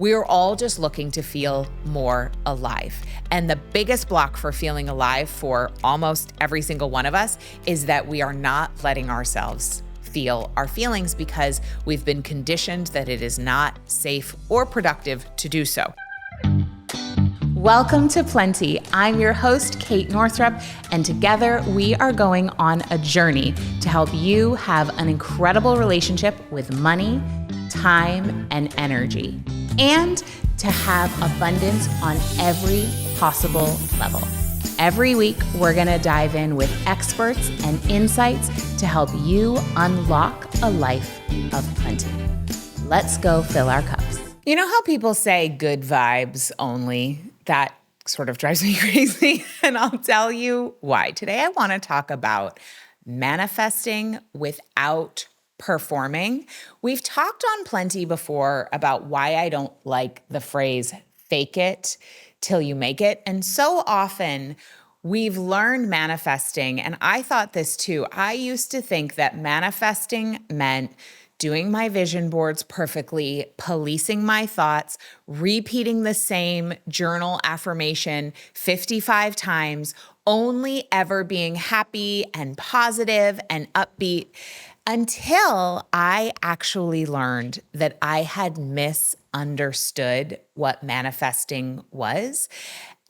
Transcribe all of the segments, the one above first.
We're all just looking to feel more alive. And the biggest block for feeling alive for almost every single one of us is that we are not letting ourselves feel our feelings because we've been conditioned that it is not safe or productive to do so. Welcome to Plenty. I'm your host, Kate Northrup, and together we are going on a journey to help you have an incredible relationship with money, time, and energy, and to have abundance on every possible level. Every week, we're going to dive in with experts and insights to help you unlock a life of plenty. Let's go fill our cups. You know how people say good vibes only? That sort of drives me crazy, and I'll tell you why. Today, I want to talk about manifesting without performing. We've talked on Plenty before about why I don't like the phrase fake it till you make it. And so often we've learned manifesting, and I thought this too. I used to think that manifesting meant doing my vision boards perfectly, policing my thoughts, repeating the same journal affirmation 55 times, only ever being happy and positive and upbeat, until I actually learned that I had misunderstood what manifesting was.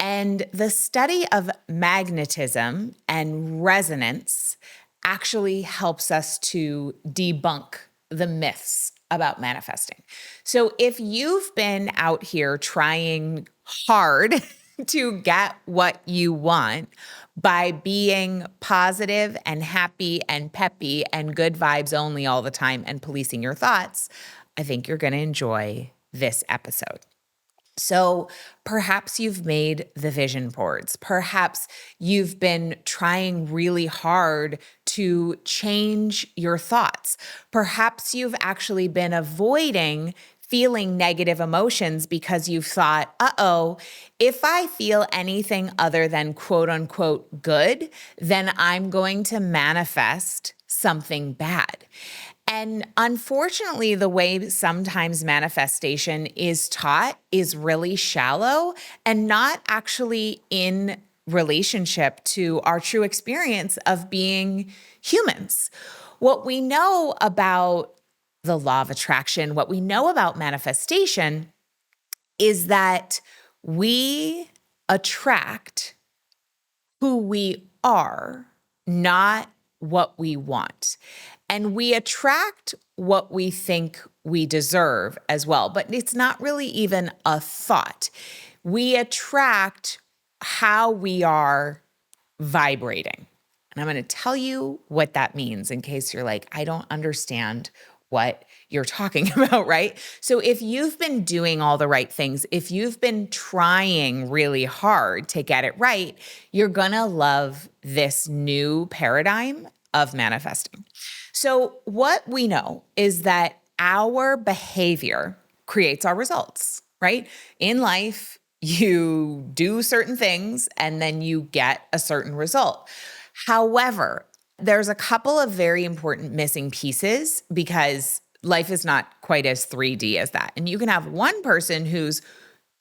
And the study of magnetism and resonance actually helps us to debunk the myths about manifesting. So if you've been out here trying hard to get what you want by being positive and happy and peppy and good vibes only all the time and policing your thoughts, I think you're going to enjoy this episode. So perhaps you've made the vision boards. Perhaps you've been trying really hard to change your thoughts. Perhaps you've actually been avoiding feeling negative emotions because you've thought, if I feel anything other than quote unquote good, then I'm going to manifest something bad. And unfortunately, the way sometimes manifestation is taught is really shallow and not actually in relationship to our true experience of being humans. What we know about the law of attraction, what we know about manifestation is that we attract who we are, not what we want. And we attract what we think we deserve as well, but it's not really even a thought. We attract how we are vibrating. And I'm going to tell you what that means in case you're like, I don't understand what you're talking about, right? So if you've been doing all the right things, if you've been trying really hard to get it right, you're going to love this new paradigm of manifesting. So what we know is that our behavior creates our results, right? In life, you do certain things and then you get a certain result. However, there's a couple of very important missing pieces because life is not quite as 3D as that. And you can have one person who's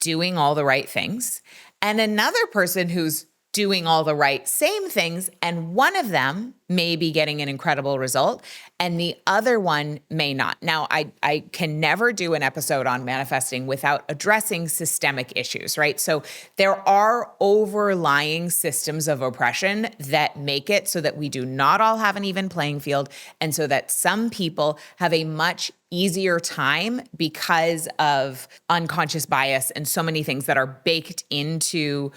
doing all the right things and another person who's doing all the right same things, and one of them may be getting an incredible result and the other one may not. Now, I can never do an episode on manifesting without addressing systemic issues, right? So there are overlying systems of oppression that make it so that we do not all have an even playing field, and so that some people have a much easier time because of unconscious bias and so many things that are baked into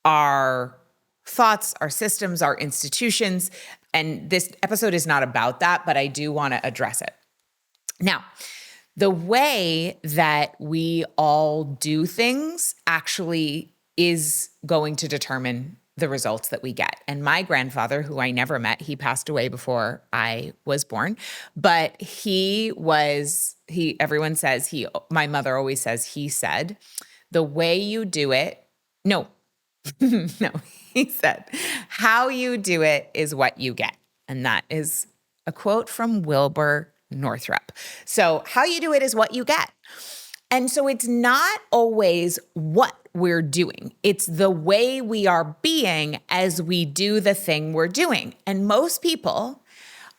our thoughts, our systems, our institutions. And this episode is not about that, but I do want to address it. Now, the way that we all do things actually is going to determine the results that we get. And my grandfather, who I never met, he passed away before I was born, but everyone says my mother always says he said, the way you do it, no, he said, how you do it is what you get. And that is a quote from Wilbur Northrup. So how you do it is what you get. And so it's not always what we're doing. It's the way we are being as we do the thing we're doing. And most people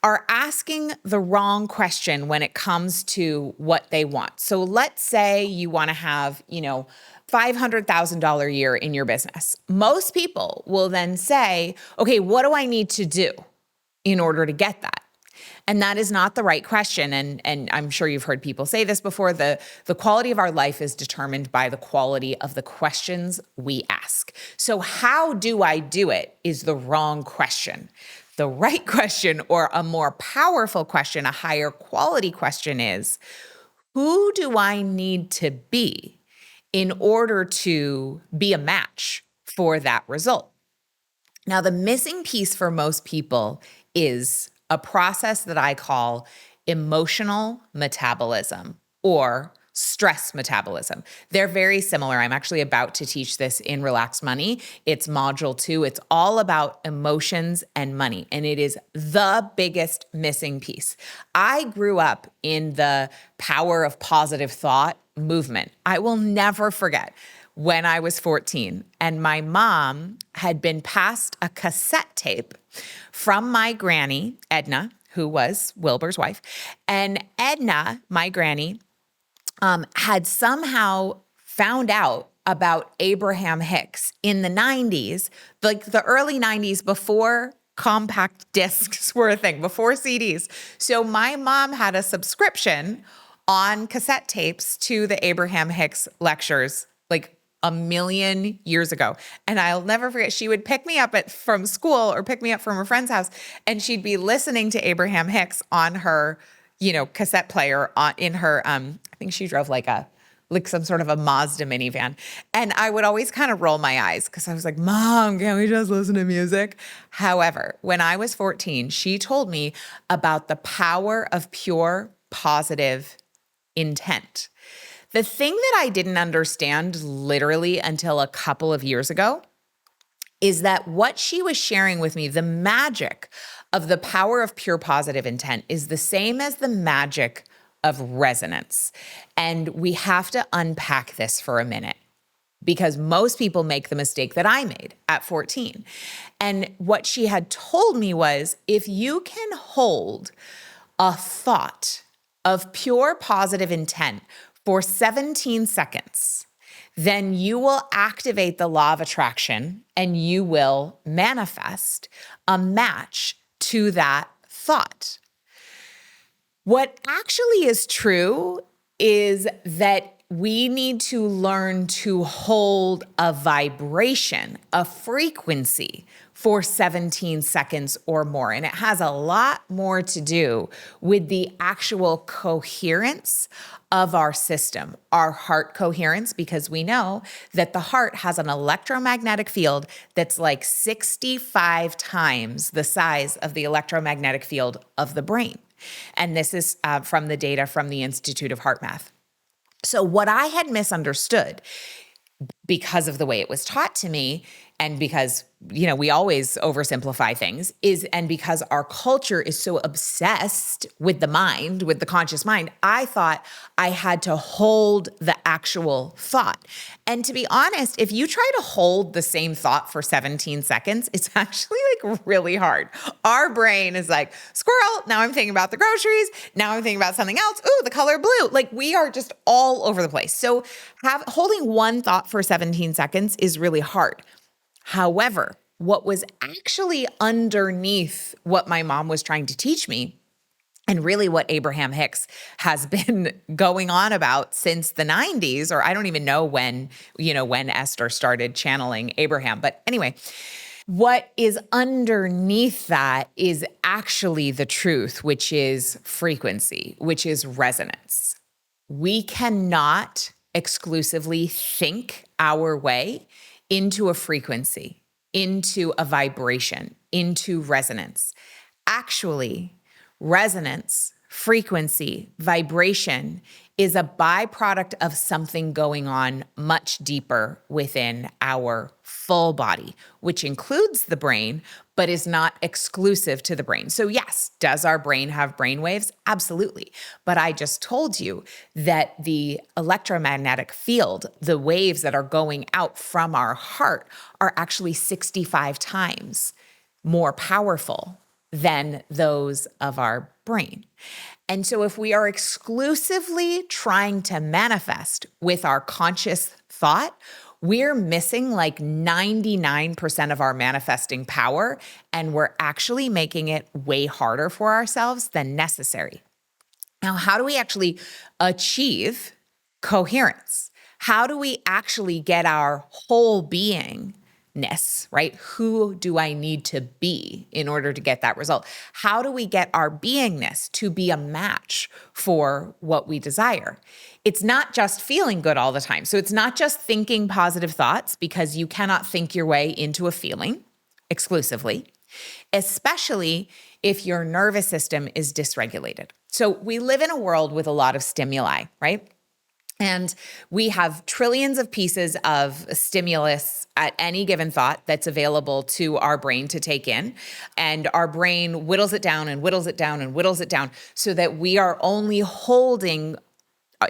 are asking the wrong question when it comes to what they want. So let's say you want to have, $500,000 a year in your business. Most people will then say, okay, what do I need to do in order to get that? And that is not the right question. And I'm sure you've heard people say this before. The quality of our life is determined by the quality of the questions we ask. So how do I do it is the wrong question. The right question, or a more powerful question, a higher quality question, is, who do I need to be in order to be a match for that result? Now, the missing piece for most people is a process that I call emotional metabolism, or stress metabolism. They're very similar. I'm actually about to teach this in Relax Money. It's module 2. It's all about emotions and money, and it is the biggest missing piece. I grew up in the power of positive thought movement. I will never forget when I was 14 and my mom had been passed a cassette tape from my granny, Edna, who was Wilbur's wife. And Edna, my granny, had somehow found out about Abraham Hicks in the 90s, like the early 90s, before compact discs were a thing, before CDs. So my mom had a subscription on cassette tapes to the Abraham Hicks lectures, like a million years ago. And I'll never forget, she would pick me up from school or pick me up from her friend's house, and she'd be listening to Abraham Hicks on her, cassette player in her, I think she drove like some sort of a Mazda minivan. And I would always kind of roll my eyes because I was like, Mom, can't we just listen to music? However, when I was 14, she told me about the power of pure positive intent. The thing that I didn't understand literally until a couple of years ago is that what she was sharing with me, the magic of the power of pure positive intent, is the same as the magic of resonance. And we have to unpack this for a minute, because most people make the mistake that I made at 14. And what she had told me was, if you can hold a thought of pure positive intent for 17 seconds, then you will activate the law of attraction and you will manifest a match to that thought. What actually is true is that we need to learn to hold a vibration, a frequency, for 17 seconds or more. And it has a lot more to do with the actual coherence of our system, our heart coherence, because we know that the heart has an electromagnetic field that's like 65 times the size of the electromagnetic field of the brain. And this is from the data from the Institute of Heart Math. So what I had misunderstood, because of the way it was taught to me, and because, we always oversimplify things, and because our culture is so obsessed with the mind, with the conscious mind, I thought I had to hold the actual thought. And to be honest, if you try to hold the same thought for 17 seconds, it's actually like really hard. Our brain is like, squirrel, now I'm thinking about the groceries. Now I'm thinking about something else. Ooh, the color blue. Like, we are just all over the place. So holding one thought for 17 seconds is really hard. However, what was actually underneath what my mom was trying to teach me, and really what Abraham Hicks has been going on about since the 90s, or I don't even know when Esther started channeling Abraham. But anyway, what is underneath that is actually the truth, which is frequency, which is resonance. We cannot exclusively think our way into a frequency, into a vibration, into resonance. Actually, resonance, frequency, vibration is a byproduct of something going on much deeper within our full body, which includes the brain, but is not exclusive to the brain. So yes, does our brain have brain waves? Absolutely. But I just told you that the electromagnetic field, the waves that are going out from our heart, are actually 65 times more powerful than those of our brain. And so if we are exclusively trying to manifest with our conscious thought, we're missing like 99% of our manifesting power, and we're actually making it way harder for ourselves than necessary. Now, how do we actually achieve coherence? How do we actually get our whole beingness, right? Who do I need to be in order to get that result? How do we get our beingness to be a match for what we desire? It's not just feeling good all the time. So it's not just thinking positive thoughts, because you cannot think your way into a feeling exclusively, especially if your nervous system is dysregulated. So we live in a world with a lot of stimuli, right? And we have trillions of pieces of stimulus at any given thought that's available to our brain to take in. And our brain whittles it down and whittles it down and whittles it down so that we are only holding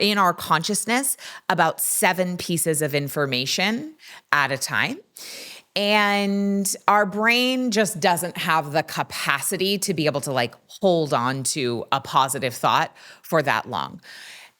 in our consciousness about 7 pieces of information at a time. And our brain just doesn't have the capacity to be able to like hold on to a positive thought for that long.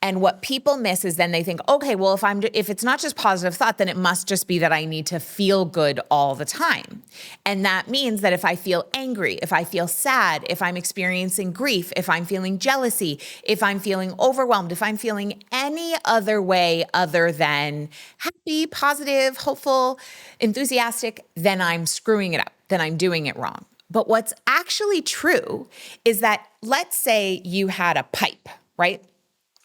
And what people miss is then they think, okay, well, if it's not just positive thought, then it must just be that I need to feel good all the time. And that means that if I feel angry, if I feel sad, if I'm experiencing grief, if I'm feeling jealousy, if I'm feeling overwhelmed, if I'm feeling any other way other than happy, positive, hopeful, enthusiastic, then I'm screwing it up, then I'm doing it wrong. But what's actually true is that, let's say you had a pipe, right?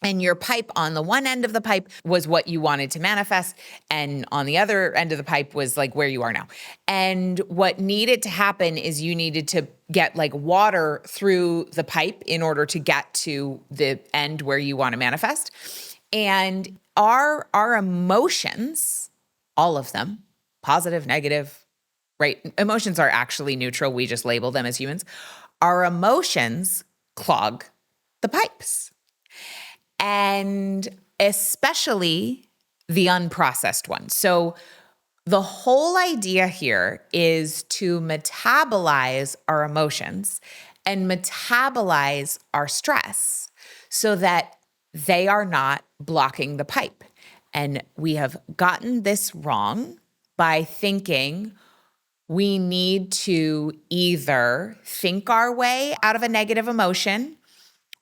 And your pipe, on the one end of the pipe was what you wanted to manifest, and on the other end of the pipe was like where you are now. And what needed to happen is you needed to get like water through the pipe in order to get to the end where you want to manifest. And our emotions, all of them, positive, negative, right? Emotions are actually neutral. We just label them as humans. Our emotions clog the pipes. And especially the unprocessed ones. So the whole idea here is to metabolize our emotions and metabolize our stress so that they are not blocking the pipe. And we have gotten this wrong by thinking we need to either think our way out of a negative emotion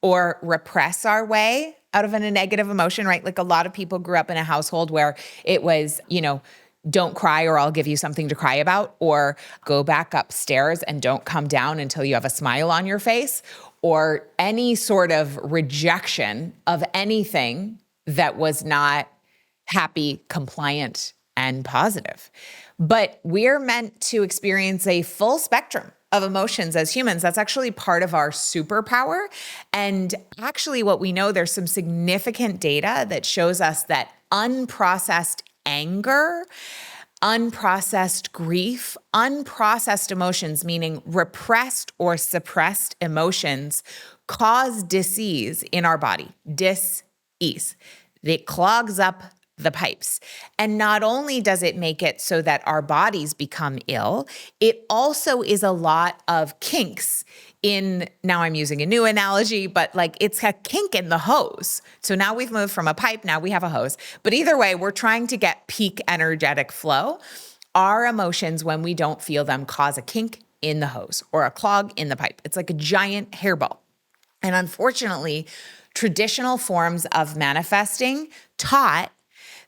or repress our way out of a negative emotion, right? Like a lot of people grew up in a household where it was, don't cry or I'll give you something to cry about, or go back upstairs and don't come down until you have a smile on your face, or any sort of rejection of anything that was not happy, compliant, and positive. But we're meant to experience a full spectrum of emotions as humans. That's actually part of our superpower. And actually what we know, there's some significant data that shows us that unprocessed anger, unprocessed grief, unprocessed emotions, meaning repressed or suppressed emotions, cause dis-ease in our body, dis-ease. It clogs up the pipes. And not only does it make it so that our bodies become ill, it also is a lot of kinks in, now I'm using a new analogy, but like it's a kink in the hose. So now we've moved from a pipe, now we have a hose. But either way, we're trying to get peak energetic flow. Our emotions, when we don't feel them, cause a kink in the hose or a clog in the pipe. It's like a giant hairball. And unfortunately, traditional forms of manifesting taught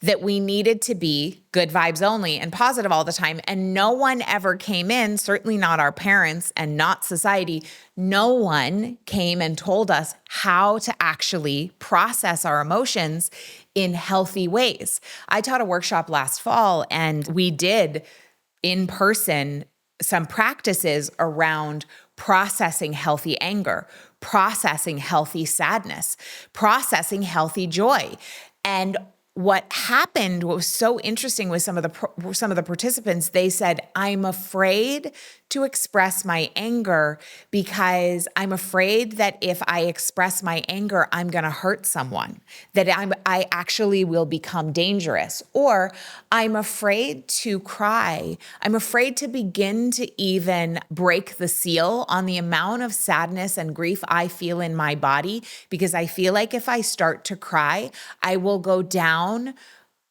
that we needed to be good vibes only and positive all the time. And no one ever came in, certainly not our parents and not society, no one came and told us how to actually process our emotions in healthy ways. I taught a workshop last fall and we did in person some practices around processing healthy anger, processing healthy sadness, processing healthy joy. And what happened, what was so interesting with some of the participants, they said, I'm afraid to express my anger because I'm afraid that if I express my anger, I'm going to hurt someone, that I actually will become dangerous, or I'm afraid to cry. I'm afraid to begin to even break the seal on the amount of sadness and grief I feel in my body, because I feel like if I start to cry, I will go down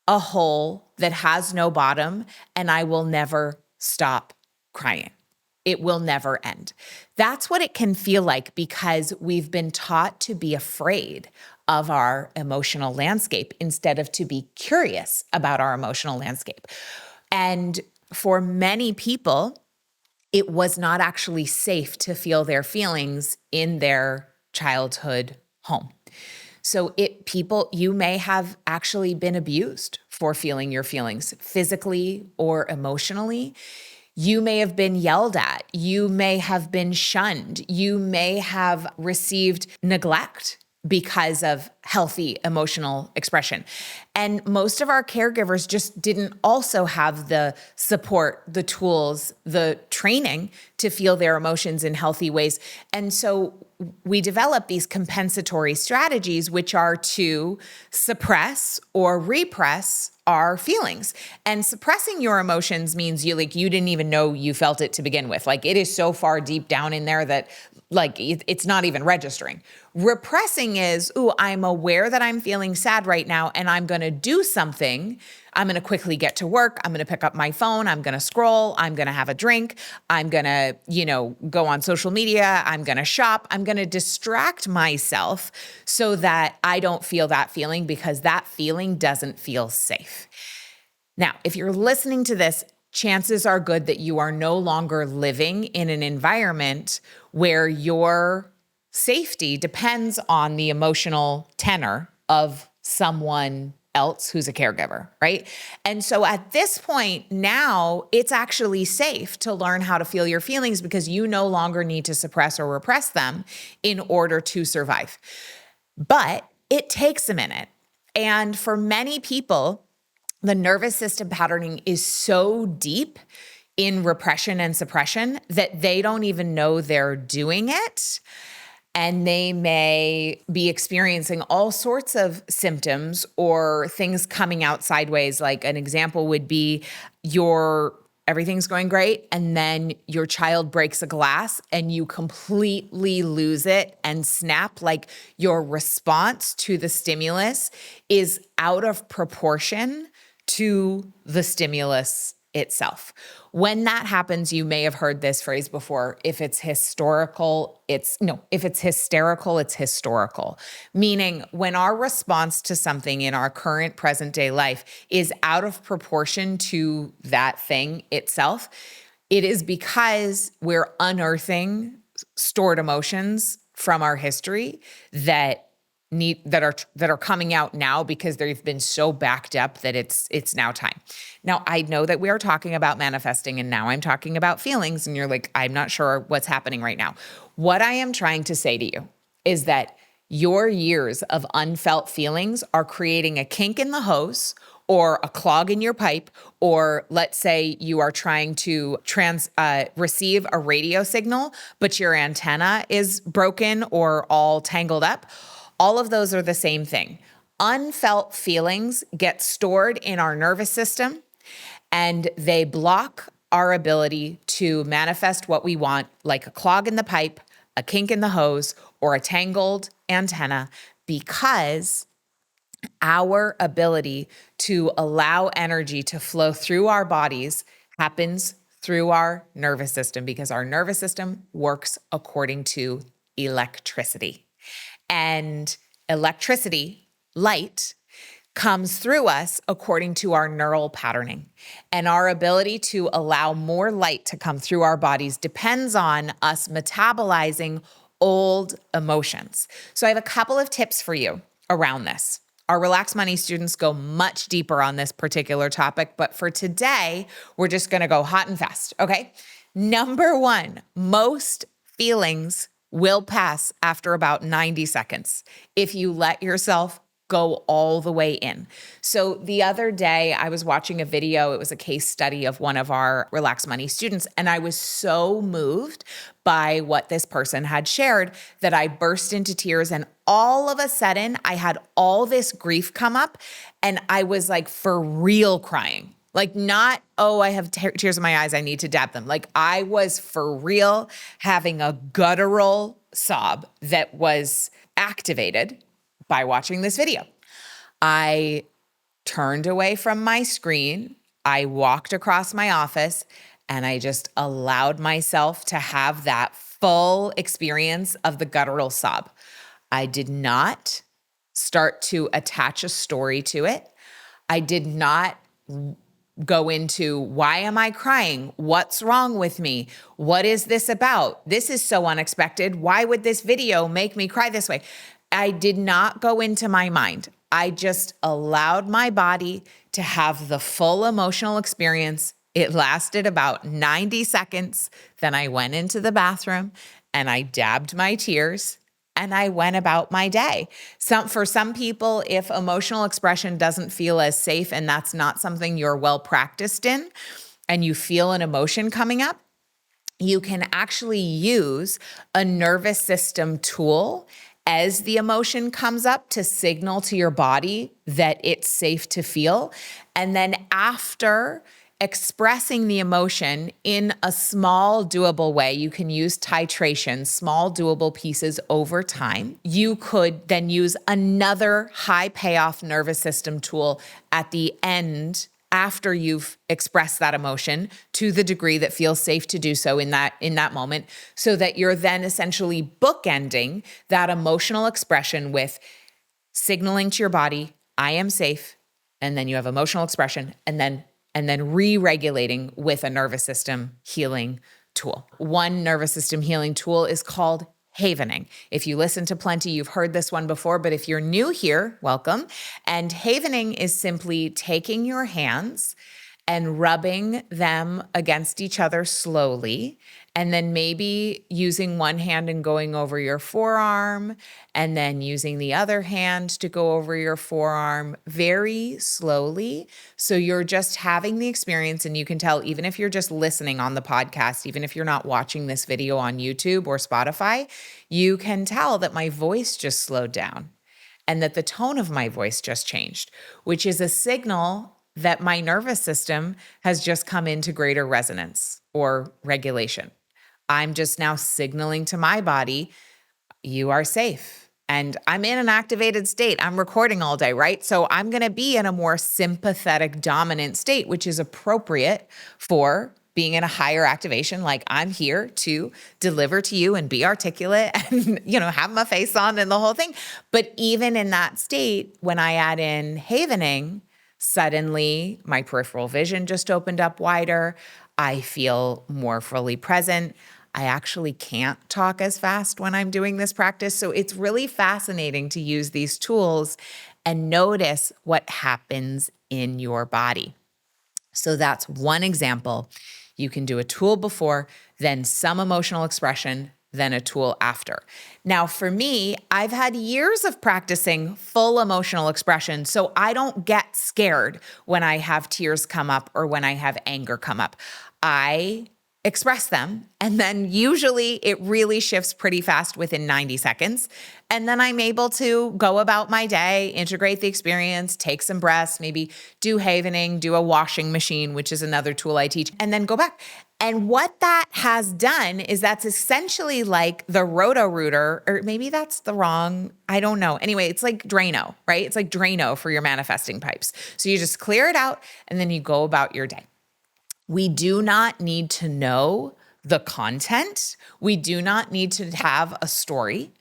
a hole that has no bottom and I will never stop crying. It will never end. That's what it can feel like because we've been taught to be afraid of our emotional landscape instead of to be curious about our emotional landscape. And for many people, it was not actually safe to feel their feelings in their childhood home. So you may have actually been abused for feeling your feelings physically or emotionally. You may have been yelled at. You may have been shunned. You may have received neglect because of healthy emotional expression. And most of our caregivers just didn't also have the support, the tools, the training to feel their emotions in healthy ways. And so we develop these compensatory strategies, which are to suppress or repress our feelings. And suppressing your emotions means you didn't even know you felt it to begin with. Like, it is so far deep down in there that it's not even registering. Repressing is, I'm aware that I'm feeling sad right now and I'm going to do something. I'm going to quickly get to work. I'm going to pick up my phone. I'm going to scroll. I'm going to have a drink. I'm going to, go on social media. I'm going to shop. I'm going to distract myself so that I don't feel that feeling, because that feeling doesn't feel safe. Now, if you're listening to this, chances are good that you are no longer living in an environment where your safety depends on the emotional tenor of someone else who's a caregiver, right? And so at this point now, it's actually safe to learn how to feel your feelings because you no longer need to suppress or repress them in order to survive. But it takes a minute. And for many people, the nervous system patterning is so deep in repression and suppression that they don't even know they're doing it. And they may be experiencing all sorts of symptoms or things coming out sideways. Like an example would be everything's going great, and then your child breaks a glass and you completely lose it and snap. Like, your response to the stimulus is out of proportion to the stimulus itself. When that happens, you may have heard this phrase before. If it's hysterical, it's historical. Meaning, when our response to something in our current present day life is out of proportion to that thing itself, it is because we're unearthing stored emotions from our history that are coming out now because they've been so backed up that it's now time. Now, I know that we are talking about manifesting, and now I'm talking about feelings, and you're like, I'm not sure what's happening right now. What I am trying to say to you is that your years of unfelt feelings are creating a kink in the hose or a clog in your pipe, or let's say you are trying to receive a radio signal, but your antenna is broken or all tangled up. All of those are the same thing. Unfelt feelings get stored in our nervous system, and they block our ability to manifest what we want, like a clog in the pipe, a kink in the hose, or a tangled antenna, because our ability to allow energy to flow through our bodies happens through our nervous system, because our nervous system works according to electricity. And electricity, light, comes through us according to our neural patterning. And our ability to allow more light to come through our bodies depends on us metabolizing old emotions. So I have a couple of tips for you around this. Our Relax Money students go much deeper on this particular topic, but for today, we're just going to go hot and fast, okay? Number one, most feelings will pass after about 90 seconds if you let yourself go all the way in. So the other day I was watching a video. It was a case study of one of our Relax Money students. And I was so moved by what this person had shared that I burst into tears. And all of a sudden I had all this grief come up and I was like for real crying. Like not, oh, I have tears in my eyes, I need to dab them. Like I was for real having a guttural sob that was activated by watching this video. I turned away from my screen. I walked across my office and I just allowed myself to have that full experience of the guttural sob. I did not start to attach a story to it. I did not go into why am I crying? What's wrong with me? What is this about? This is so unexpected. Why would this video make me cry this way? I did not go into my mind. I just allowed my body to have the full emotional experience. It lasted about 90 seconds. Then I went into the bathroom and I dabbed my tears and I went about my day. For some people, if emotional expression doesn't feel as safe and that's not something you're well practiced in, and you feel an emotion coming up, you can actually use a nervous system tool as the emotion comes up to signal to your body that it's safe to feel. And then after expressing the emotion in a small, doable way, you can use titration, small, doable pieces over time. You could then use another high payoff nervous system tool at the end after you've expressed that emotion to the degree that feels safe to do so in that moment, so that you're then essentially bookending that emotional expression with signaling to your body, I am safe, and then you have emotional expression, and then re-regulating with a nervous system healing tool. One nervous system healing tool is called havening. If you listen to plenty, you've heard this one before, but if you're new here, welcome. And havening is simply taking your hands and rubbing them against each other slowly, and then maybe using one hand and going over your forearm, and then using the other hand to go over your forearm very slowly. So you're just having the experience, and you can tell, even if you're just listening on the podcast, even if you're not watching this video on YouTube or Spotify, you can tell that my voice just slowed down and that the tone of my voice just changed, which is a signal that my nervous system has just come into greater resonance or regulation. I'm just now signaling to my body, you are safe. And I'm in an activated state. I'm recording all day, right? So I'm going to be in a more sympathetic, dominant state, which is appropriate for being in a higher activation. Like I'm here to deliver to you and be articulate and, have my face on and the whole thing. But even in that state, when I add in havening, suddenly my peripheral vision just opened up wider. I feel more fully present. I actually can't talk as fast when I'm doing this practice. So it's really fascinating to use these tools and notice what happens in your body. So that's one example. You can do a tool before, then some emotional expression, then a tool after. Now, for me, I've had years of practicing full emotional expression, so I don't get scared when I have tears come up or when I have anger come up. I express them, and then usually it really shifts pretty fast within 90 seconds. And then I'm able to go about my day, integrate the experience, take some breaths, maybe do havening, do a washing machine, which is another tool I teach, and then go back. And what that has done is that's essentially like the Roto-Rooter, or maybe that's the wrong, I don't know. Anyway, it's like Drano, right? It's like Drano for your manifesting pipes. So you just clear it out and then you go about your day. We do not need to know the content. We do not need to have a story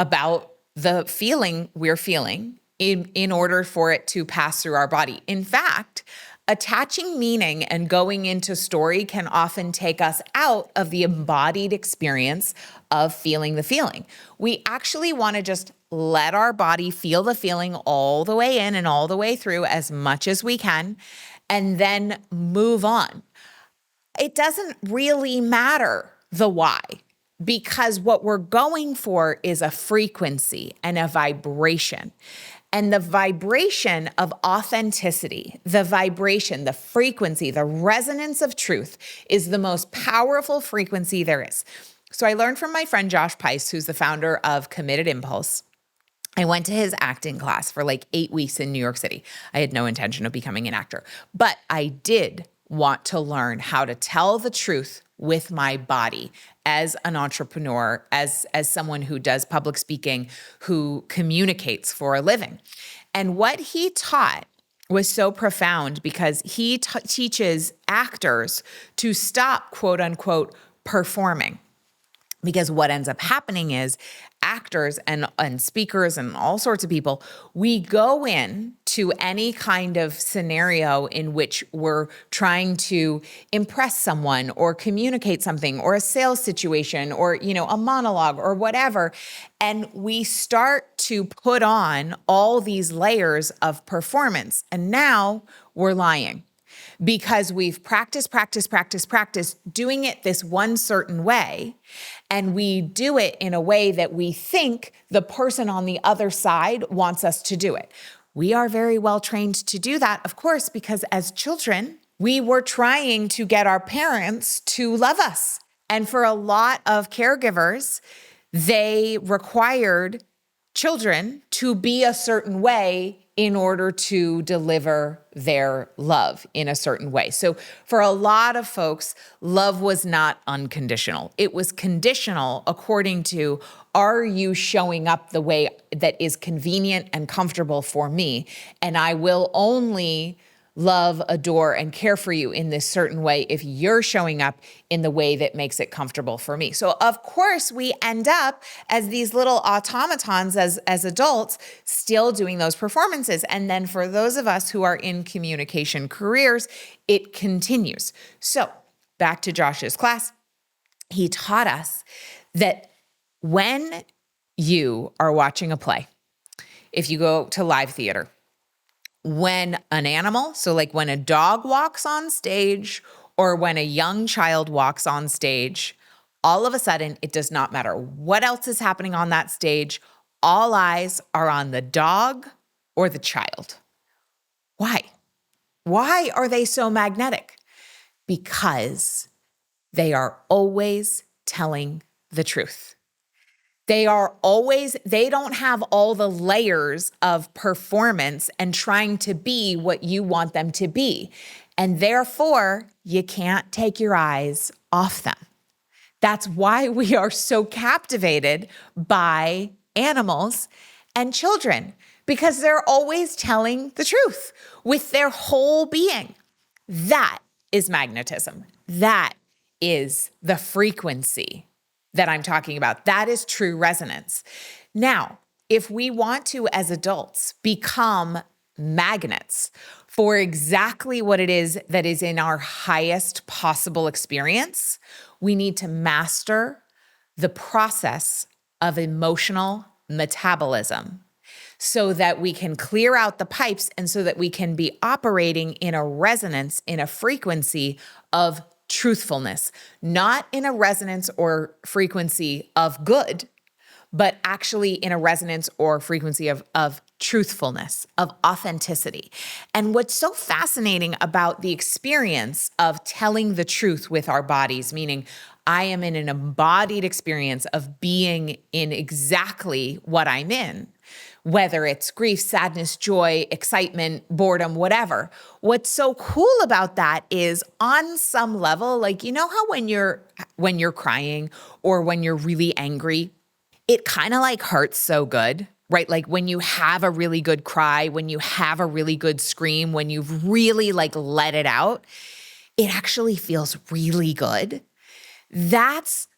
about the feeling we're feeling in order for it to pass through our body. In fact, attaching meaning and going into story can often take us out of the embodied experience of feeling the feeling. We actually want to just let our body feel the feeling all the way in and all the way through as much as we can, and then move on. It doesn't really matter the why. because what we're going for is a frequency and a vibration. And the vibration of authenticity, the vibration, the frequency, the resonance of truth is the most powerful frequency there is. So I learned from my friend Josh Peiss, who's the founder of Committed Impulse. I went to his acting class for like 8 weeks in New York City. I had no intention of becoming an actor, but I did want to learn how to tell the truth with my body as an entrepreneur, as someone who does public speaking, who communicates for a living. And what he taught was so profound because he teaches actors to stop, quote unquote, performing. Because what ends up happening is actors and speakers and all sorts of people, we go in to any kind of scenario in which we're trying to impress someone or communicate something or a sales situation or, a monologue or whatever. And we start to put on all these layers of performance. And now we're lying. Because we've practiced doing it this one certain way, and we do it in a way that we think the person on the other side wants us to do it. We are very well trained to do that, of course, because as children, we were trying to get our parents to love us. And for a lot of caregivers, they required children to be a certain way in order to deliver their love in a certain way. So for a lot of folks, love was not unconditional. It was conditional according to, are you showing up the way that is convenient and comfortable for me? And I will only love, adore, and care for you in this certain way if you're showing up in the way that makes it comfortable for me. So of course we end up as these little automatons as adults still doing those performances. And then for those of us who are in communication careers, it continues. So back to Josh's class, he taught us that when you are watching a play, if you go to live theater, when an animal, so like when a dog walks on stage or when a young child walks on stage, all of a sudden, it does not matter what else is happening on that stage. All eyes are on the dog or the child. Why? Why are they so magnetic? Because they are always telling the truth. They don't have all the layers of performance and trying to be what you want them to be. And therefore, you can't take your eyes off them. That's why we are so captivated by animals and children, because they're always telling the truth with their whole being. That is magnetism. That is the frequency that I'm talking about. That is true resonance. Now, if we want to, as adults, become magnets for exactly what it is that is in our highest possible experience, we need to master the process of emotional metabolism so that we can clear out the pipes and so that we can be operating in a resonance, in a frequency of truthfulness, not in a resonance or frequency of good, but actually in a resonance or frequency of truthfulness, of authenticity. And what's so fascinating about the experience of telling the truth with our bodies, meaning I am in an embodied experience of being in exactly what I'm in, whether it's grief, sadness, joy, excitement, boredom, whatever. What's so cool about that is on some level, like, how when you're crying or when you're really angry, it kind of like hurts so good, right? Like when you have a really good cry, when you have a really good scream, when you've really like let it out, it actually feels really good. That's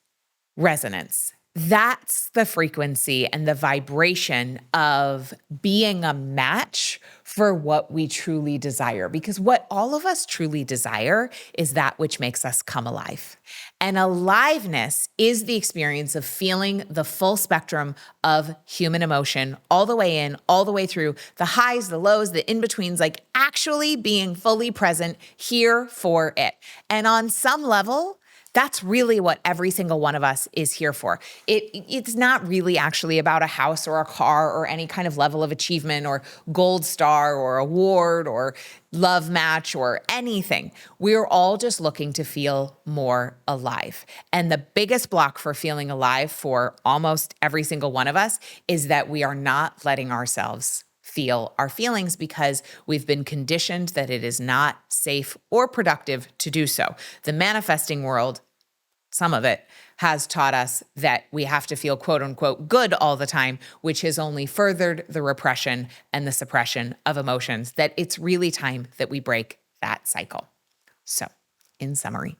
resonance. That's the frequency and the vibration of being a match for what we truly desire. Because what all of us truly desire is that which makes us come alive. And aliveness is the experience of feeling the full spectrum of human emotion, all the way in, all the way through, the highs, the lows, the in-betweens, like actually being fully present here for it. And on some level, That's really what every single one of us is here for. It's not really actually about a house or a car or any kind of level of achievement or gold star or award or love match or anything. We're all just looking to feel more alive. And the biggest block for feeling alive for almost every single one of us is that we are not letting ourselves feel our feelings because we've been conditioned that it is not safe or productive to do so. The manifesting world, some of it, has taught us that we have to feel quote unquote good all the time, which has only furthered the repression and the suppression of emotions, that it's really time that we break that cycle. So, in summary,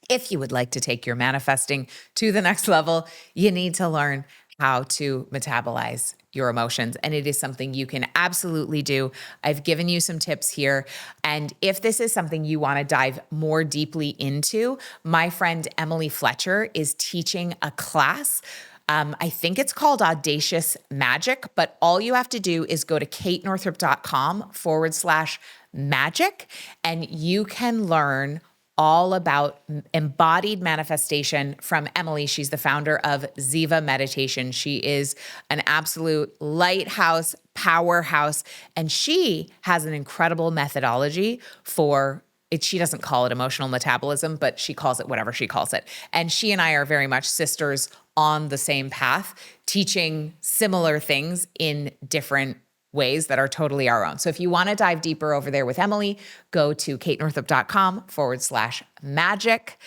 if you would like to take your manifesting to the next level, you need to learn how to metabolize your emotions. And it is something you can absolutely do. I've given you some tips here. And if this is something you want to dive more deeply into, my friend Emily Fletcher is teaching a class. I think it's called Audacious Magic, but all you have to do is go to katenorthrup.com/magic, and you can learn all about embodied manifestation from Emily. She's the founder of Ziva Meditation. She is an absolute lighthouse, powerhouse, and she has an incredible methodology for it. She doesn't call it emotional metabolism, but she calls it whatever she calls it. And she and I are very much sisters on the same path, teaching similar things in different ways that are totally our own. So if you want to dive deeper over there with Emily, go to katenorthrup.com/magic.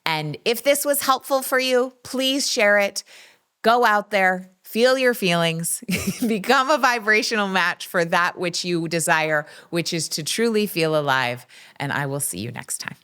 And if this was helpful for you, please share it. Go out there, feel your feelings, become a vibrational match for that which you desire, which is to truly feel alive. And I will see you next time.